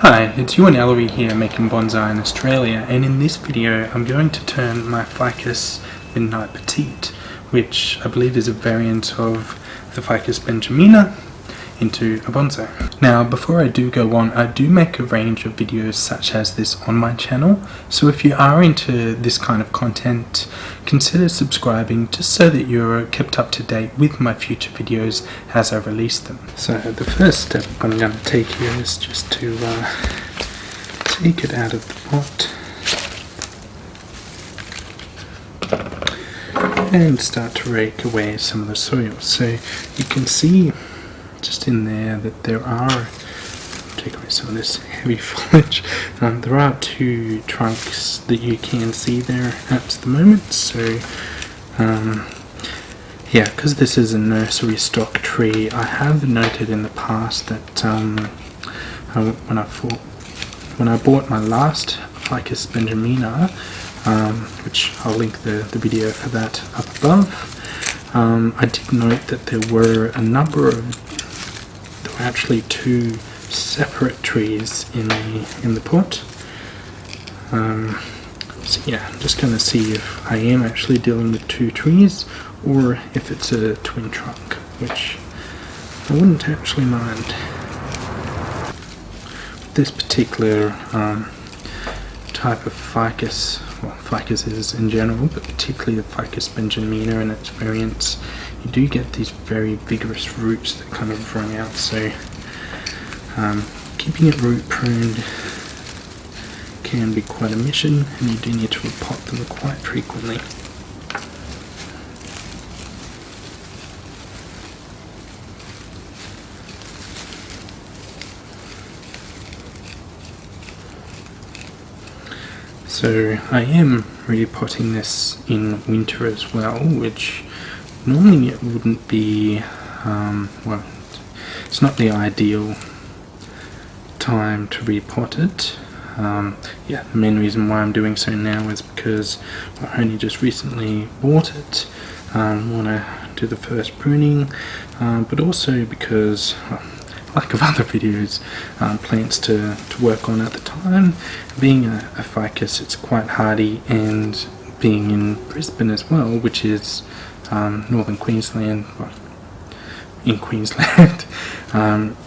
Hi, it's you and Ellery here making bonsai in Australia, and in this video I'm going to turn my ficus Midnight Petite, which I believe is a variant of the Ficus benjamina, into a bonsai. Now before I do go on, I do make a range of videos such as this on my channel, so if you are into this kind of content, consider subscribing just so that you're kept up to date with my future videos as I release them. So the first step I'm going to take here is just to take it out of the pot and start to rake away some of the soil. So you can see just in there that there are, take away some of this heavy foliage, there are two trunks that you can see there at the moment. So yeah, because this is a nursery stock tree, I have noted in the past that when I bought my last Ficus benjamina, which I'll link the video for that up above, I did note that there were a number of, there were actually two separate trees in the pot. So yeah, I'm just going to see if I am actually dealing with two trees or if it's a twin trunk, which I wouldn't actually mind. This particular type of ficus, well, ficuses in general, but particularly the Ficus benjamina and its variants, you do get these very vigorous roots that kind of run out, so keeping it root pruned can be quite a mission, and you do need to repot them quite frequently. So I am repotting this in winter as well, which normally it wouldn't be, well, it's not the ideal time to repot it. Yeah, the main reason why I'm doing so now is because I only just recently bought it, want to do the first pruning, but also because, well, like of other videos, plants to work on at the time. Being a ficus, it's quite hardy, and being in Brisbane as well, which is northern Queensland, well, in Queensland,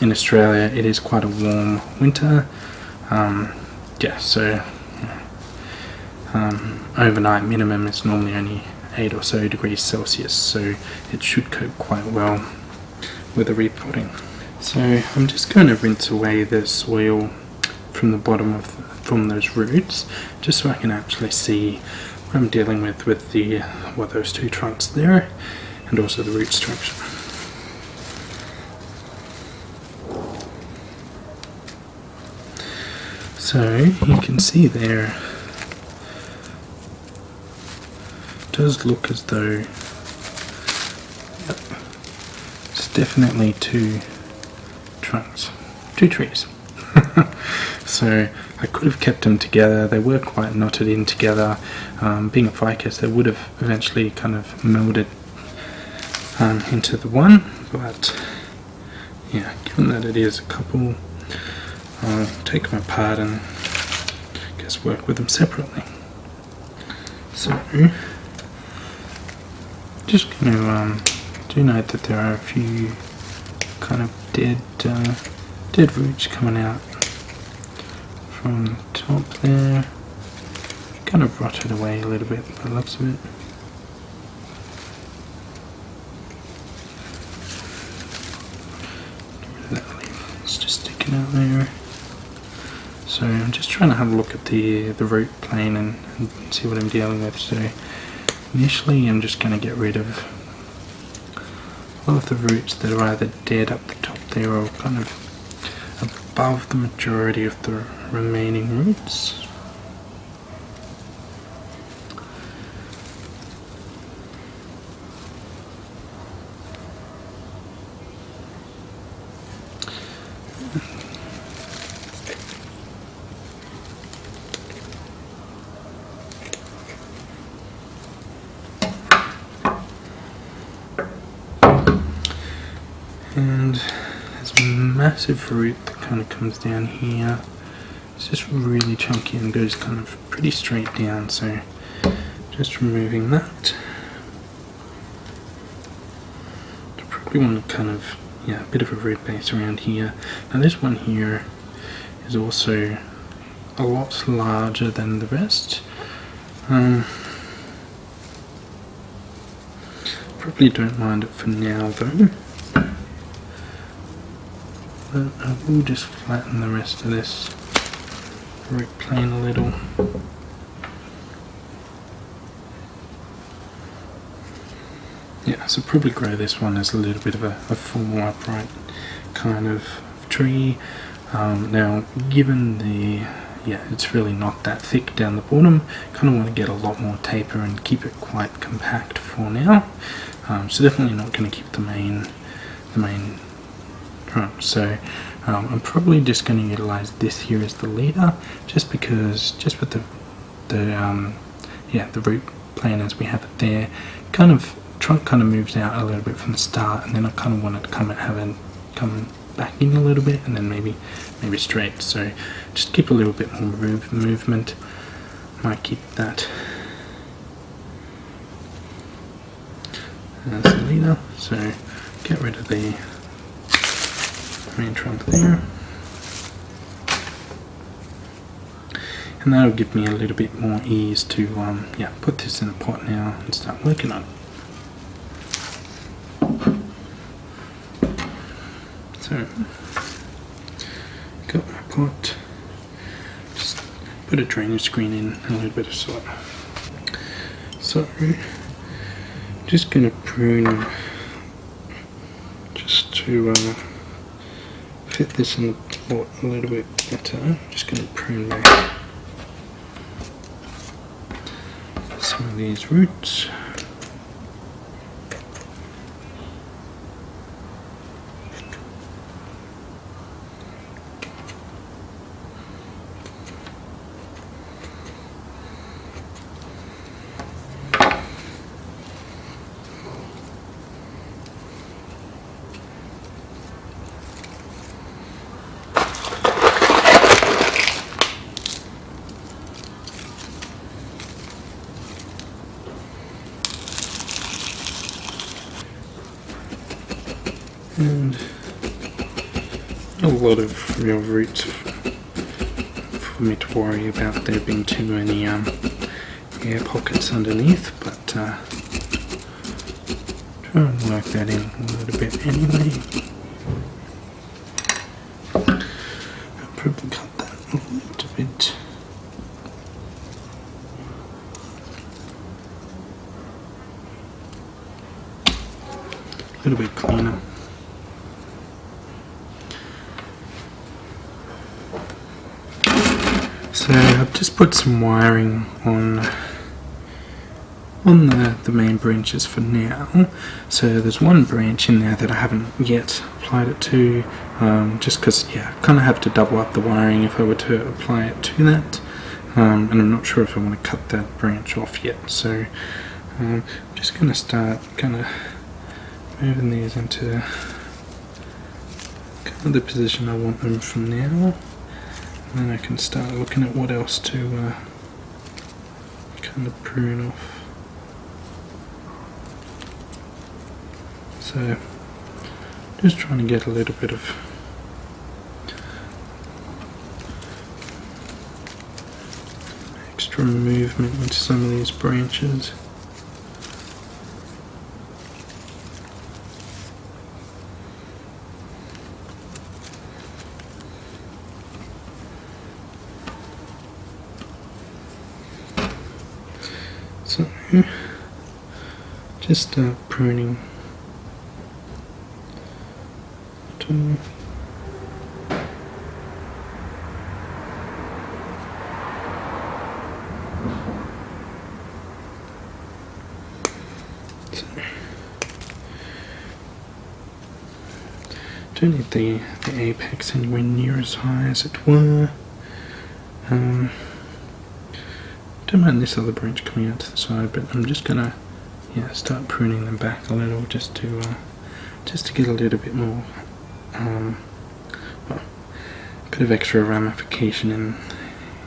in Australia it is quite a warm winter. Yeah, so overnight minimum is normally only 8 or so degrees Celsius, so it should cope quite well with the repotting. So I'm just going to rinse away the soil from the bottom from those roots, just so I can actually see what I'm dealing with the those two trunks there, and also the root structure. So you can see there, it does look as though, yep, it's definitely two trunks, two trees. So I could have kept them together. They were quite knotted in together. Being a ficus, they would have eventually kind of melded into the one, but yeah, given that it is a couple, I'll take them apart and I guess work with them separately. So just going to do note that there are a few kind of dead roots coming out from the top there, kind of rotted away a little bit by the looks of it. Get rid of that leaf, it's just sticking out there. So I'm just trying to have a look at the root plane and see what I'm dealing with. So initially I'm just going to get rid of all of the roots that are either dead up the top there or kind of above the majority of the remaining roots. And there's a massive root that kind of comes down here. It's just really chunky and goes kind of pretty straight down, so just removing that. I probably want to kind of, yeah, a bit of a root base around here. Now this one here is also a lot larger than the rest. Probably don't mind it for now though. But I will just flatten the rest of this root plane a little. Yeah, so probably grow this one as a little bit of a full upright kind of tree. Now, given the, yeah, it's really not that thick down the bottom, kind of want to get a lot more taper and keep it quite compact for now. So definitely not going to keep the main trunk. So I'm probably just going to utilize this here as the leader, just because, just with the root plane as we have it there, kind of trunk kind of moves out a little bit from the start, and then I kind of want it to come back in a little bit, and then maybe straight. So just keep a little bit more movement. Might keep that as the leader. So get rid of the main trunk there, and that'll give me a little bit more ease to yeah, put this in a pot now and start working on it. So got my pot, just put a drainage screen in and a little bit of soil. So just going to prune just to fit this in the pot a little bit better. Just going to prune back some of these roots. And a lot of real roots for me to worry about there being too many air pockets underneath, but try and work that in a little bit anyway. I'll probably cut that a little bit. A little bit cleaner. So I've just put some wiring on the main branches for now. So there's one branch in there that I haven't yet applied it to, just because, yeah, I kind of have to double up the wiring if I were to apply it to that, and I'm not sure if I want to cut that branch off yet. So I'm just going to start kind of moving these into kind of the position I want them from now. And then I can start looking at what else to kind of prune off. So just trying to get a little bit of extra movement into some of these branches. So just start pruning. Don't need the apex anywhere near as high as it were. Don't mind this other branch coming out to the side, but I'm just gonna, yeah, start pruning them back a little, just to get a little bit more, well, bit of extra ramification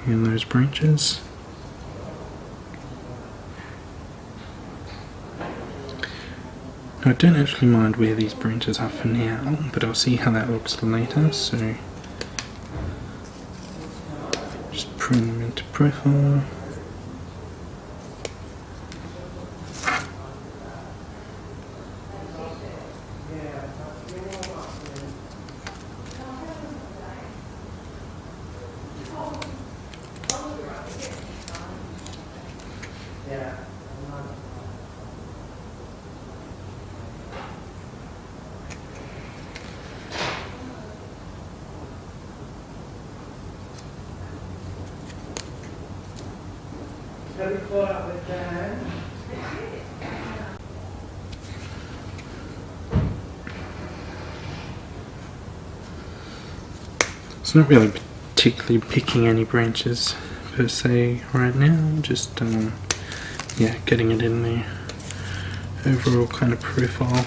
in those branches. Now, I don't actually mind where these branches are for now, but I'll see how that looks later, so just prune them into profile. It's not really particularly picking any branches per se right now, just yeah, getting it in the overall kind of profile.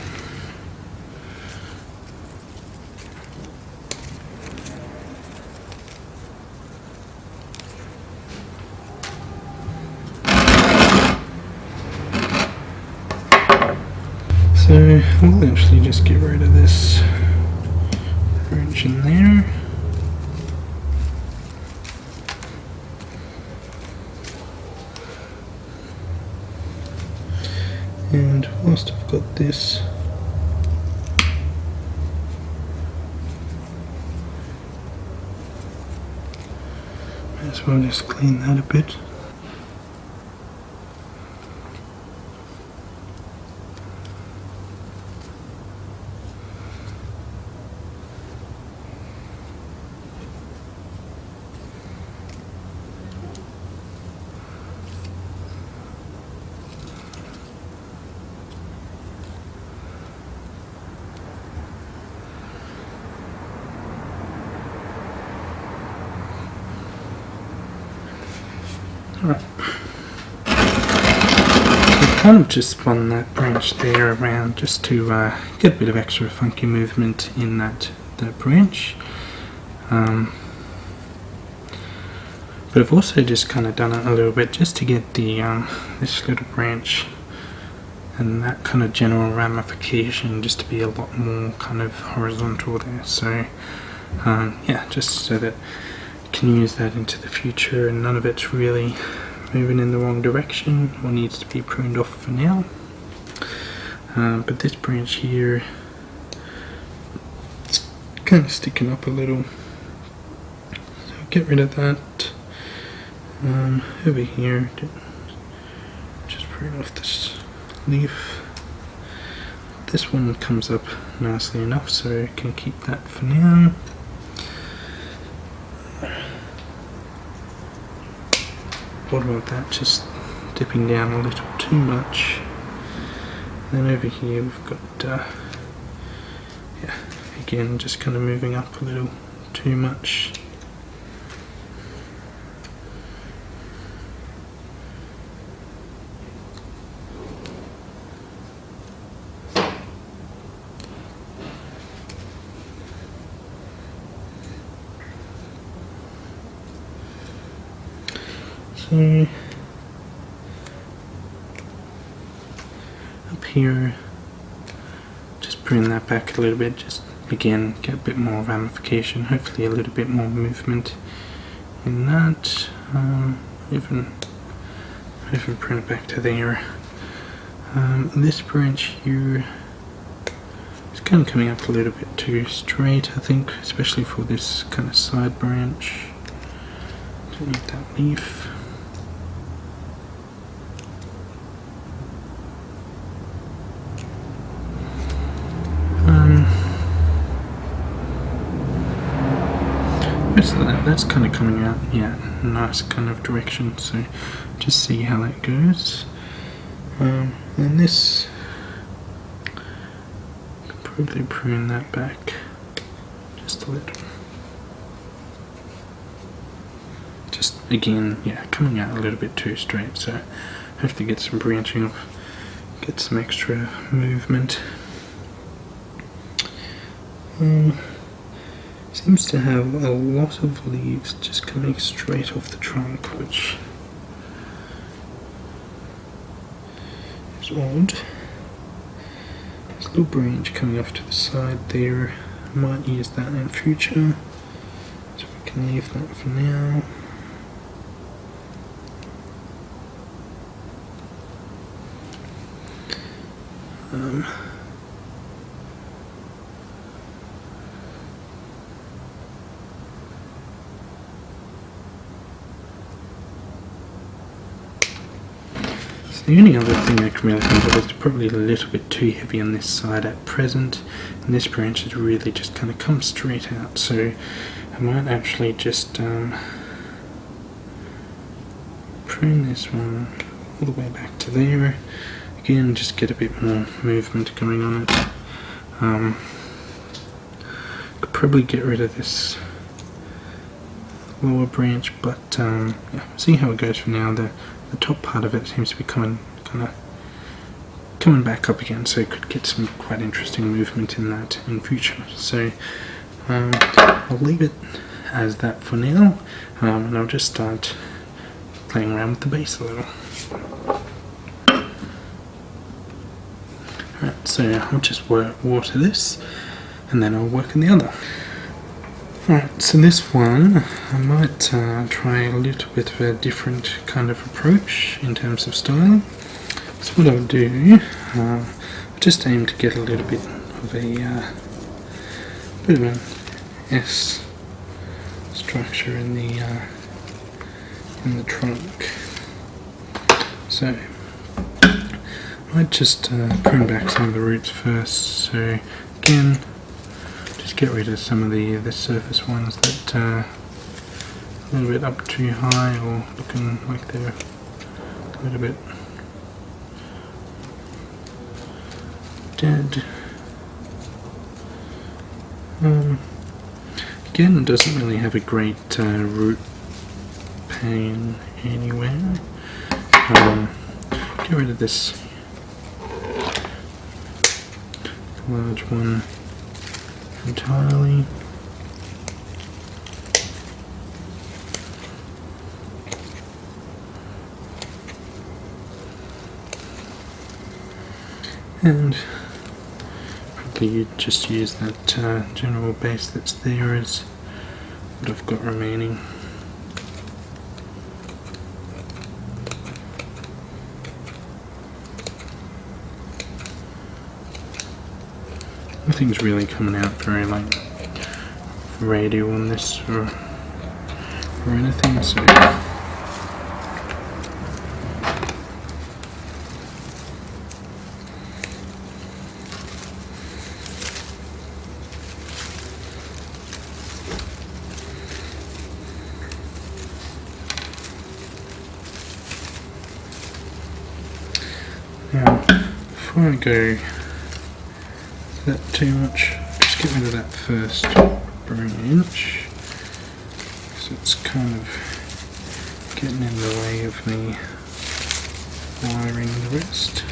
So we'll actually just get rid of this branch in there. And whilst I've got this, might as well just clean that a bit. Alright, I've kind of just spun that branch there around just to get a bit of extra funky movement in that branch. But I've also just kind of done it a little bit just to get the this little branch and that kind of general ramification just to be a lot more kind of horizontal there. So yeah, just so that can use that into the future and none of it's really moving in the wrong direction or needs to be pruned off for now. But this branch here, it's kind of sticking up a little, so get rid of that. Over here, just prune off this leaf. This one comes up nicely enough, so I can keep that for now. What about that just dipping down a little too much? Then over here we've got, yeah, again just kind of moving up a little too much. So up here, just prune that back a little bit, just again get a bit more ramification, hopefully a little bit more movement in that. Even prune it back to there. This branch here is kind of coming up a little bit too straight, I think, especially for this kind of side branch. Don't need that leaf. So that's kind of coming out, yeah, nice kind of direction, so just see how that goes. And this, probably prune that back just a little. Just again, yeah, coming out a little bit too straight, so have to get some branching off, get some extra movement. seems to have a lot of leaves just coming straight off the trunk, which is odd. There's a little branch coming off to the side there. I might use that in future, so we can leave that for now. The only other thing I can really think of is probably a little bit too heavy on this side at present, and this branch has really just kind of come straight out, so I might actually just prune this one all the way back to there. Again, just get a bit more movement going on it. Could probably get rid of this lower branch, but yeah, see how it goes for now. The top part of it seems to be coming back up again, so it could get some quite interesting movement in that in future. So I'll leave it as that for now, and I'll just start playing around with the base a little. Alright, so I'll just water this, and then I'll work on the other. Alright, so this one I might try a little bit of a different kind of approach in terms of style. So what I'll do, I'll just aim to get a little bit of an S structure in the trunk. So I might just prune back some of the roots first. So again, just get rid of some of the surface ones that are a little bit up too high or looking like they're a little bit dead. Again, it doesn't really have a great root pane anywhere. Get rid of this large one entirely. And probably you just use that general base that's there as what I've got remaining. Nothing's really coming out very like radial on this or anything, so now before I go that too much, just get rid of that first branch, so it's kind of getting in the way of me wiring the rest.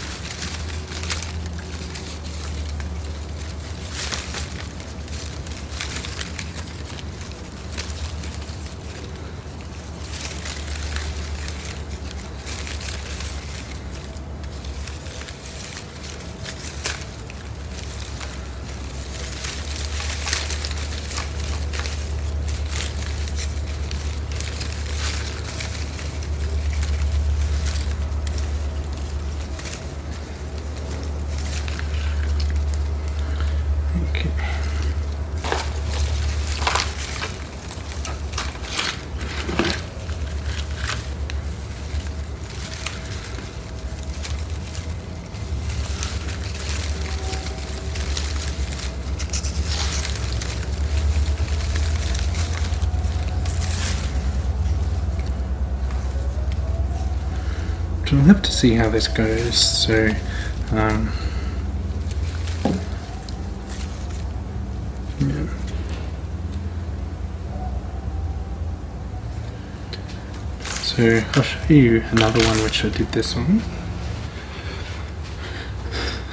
So we'll have to see how this goes. So yeah. So I'll show you another one which I did this on.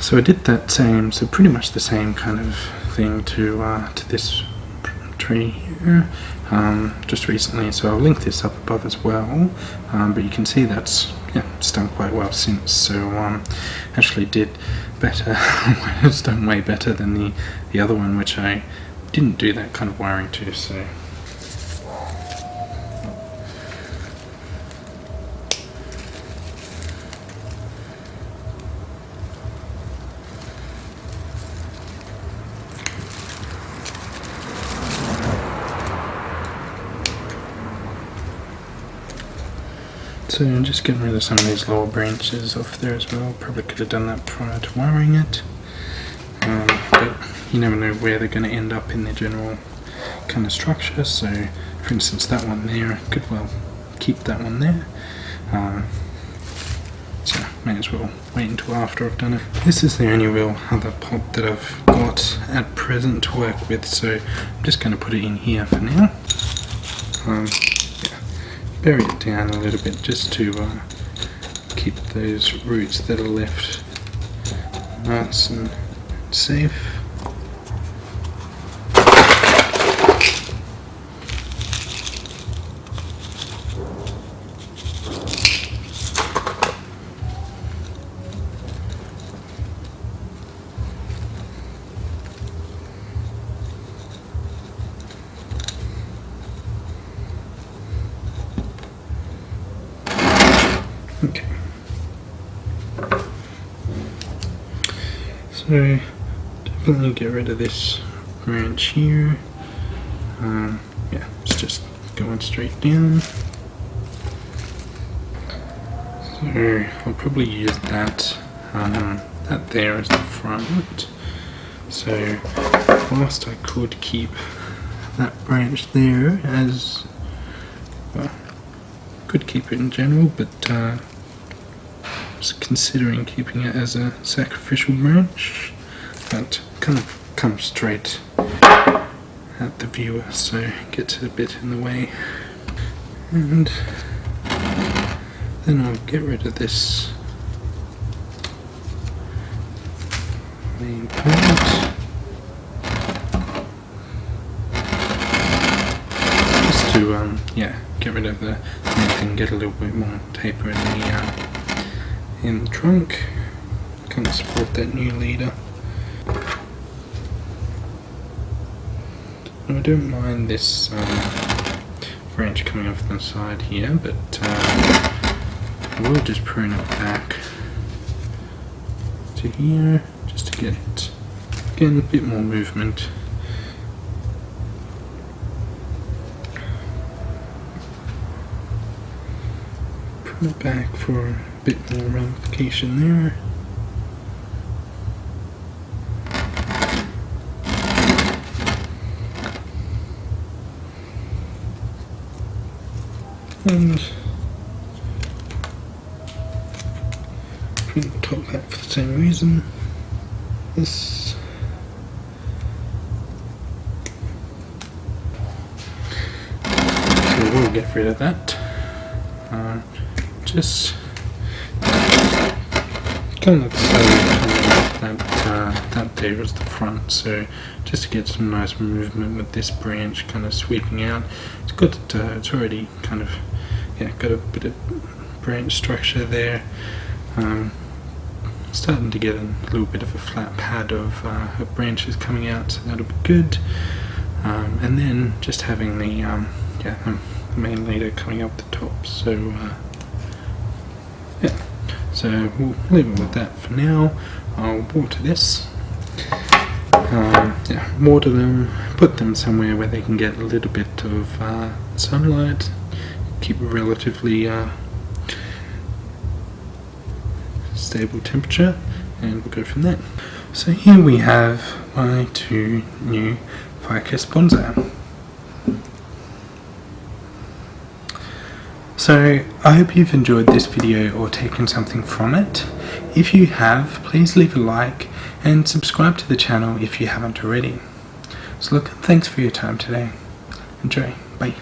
So I did that same, so pretty much the same kind of thing to this tree here just recently, so I'll link this up above as well, but you can see that's it's done quite well since, so actually did better. It's done way better than the other one, which I didn't do that kind of wiring to. So I'm just getting rid of some of these lower branches off there as well. Probably could have done that prior to wiring it, but you never know where they're going to end up in their general kind of structure. So for instance, that one there, I could well keep that one there, so may as well wait until after I've done it. This is the only real other pot that I've got at present to work with, so I'm just going to put it in here for now. Bury it down a little bit just to keep those roots that are left nice and safe. Okay, so definitely get rid of this branch here. It's just going straight down. So I'll probably use that there as the front. So whilst I could keep that branch there as well, could keep it in general, but was considering keeping it as a sacrificial branch, but kind of comes straight at the viewer, so gets a bit in the way. And then I'll get rid of this main part, just to get rid of the main thing, get a little bit more taper in the trunk, kind of support that new leader. I don't mind this branch coming off the side here, but I will just prune it back to here just to get, again, a bit more movement. Prune it back for a bit more ramification there. And print the top back for the same reason. This so we'll get rid of that. Just kind of that there is the front, so just to get some nice movement with this branch kind of sweeping out. It's good that it's already kind of got a bit of branch structure there. Starting to get a little bit of a flat pad of branches coming out, so that'll be good. And then just having the main leader coming up the top. So so we'll leave it with that for now. I'll water this. Water them, put them somewhere where they can get a little bit of sunlight, keep a relatively stable temperature, and we'll go from there. So here we have my two new ficus bonsai. So I hope you've enjoyed this video or taken something from it. If you have, please leave a like and subscribe to the channel if you haven't already. So look, thanks for your time today. Enjoy. Bye.